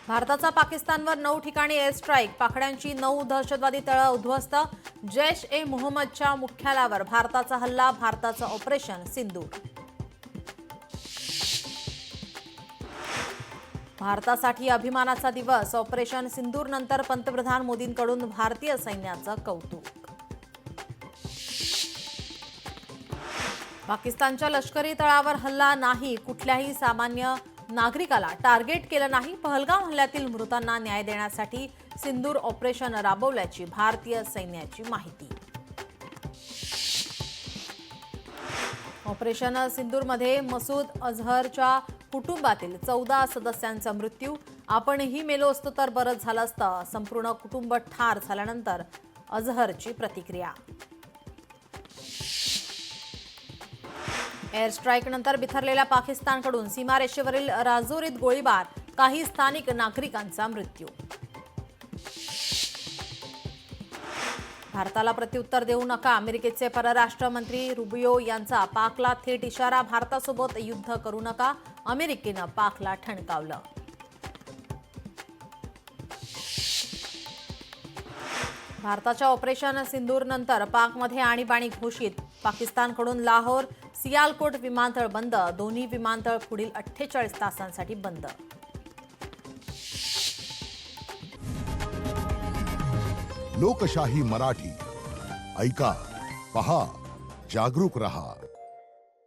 भारताचा पाकिस्तानवर 9 ठिकाणी एअर स्ट्राईक, पाखड्यांची 9 दहशतवादी तळं उद्ध्वस्त, जैश ए मोहम्मदच्या मुख्यालयावर भारताचा हल्ला, भारताचं ऑपरेशन सिंदूर. भारतासाठी अभिमानाचा दिवस, ऑपरेशन सिंदूर नंतर पंतप्रधान मोदींकडून भारतीय सैन्याचं कौतुक. पाकिस्तानच्या लष्करी तळावर हल्ला नाही, कुठल्याही सामान्य नागरिकाला टार्गेट केलं नाही. पहलगाम हल्ल्यातील मृतांना न्याय देण्यासाठी सिंदूर ऑपरेशन राबवल्याची भारतीय सैन्याची माहिती. ऑपरेशन सिंदूरमध्ये मसूद अझहरच्या कुटुंबातील 14 सदस्यांचा मृत्यू. आपणही मेलो असतो तर बरंच झालं असतं, संपूर्ण कुटुंब ठार झाल्यानंतर अझहरची प्रतिक्रिया. एअर स्ट्राईकनंतर बिथरलेल्या पाकिस्तानकडून सीमारेषेवरील राजौरीत गोळीबार, काही स्थानिक नागरिकांचा मृत्यू. भारताला प्रत्युत्तर देऊ नका, अमेरिकेचे परराष्ट्र मंत्री रुबियो यांचा पाकला थेट इशारा. भारतासोबत युद्ध करू नका, अमेरिकेनं पाकला ठणकावलं. भारताच्या ऑपरेशन सिंदूरनंतर पाकमध्ये आणीबाणी घोषित. पाकिस्तानकडून लाहोर सियालकोट विमानतळ बंद, दोन्ही विमानतळ पुढील 48 तासांसाठी बंद. लोकशाही मराठी ऐका, पहा, जागरूक रहा.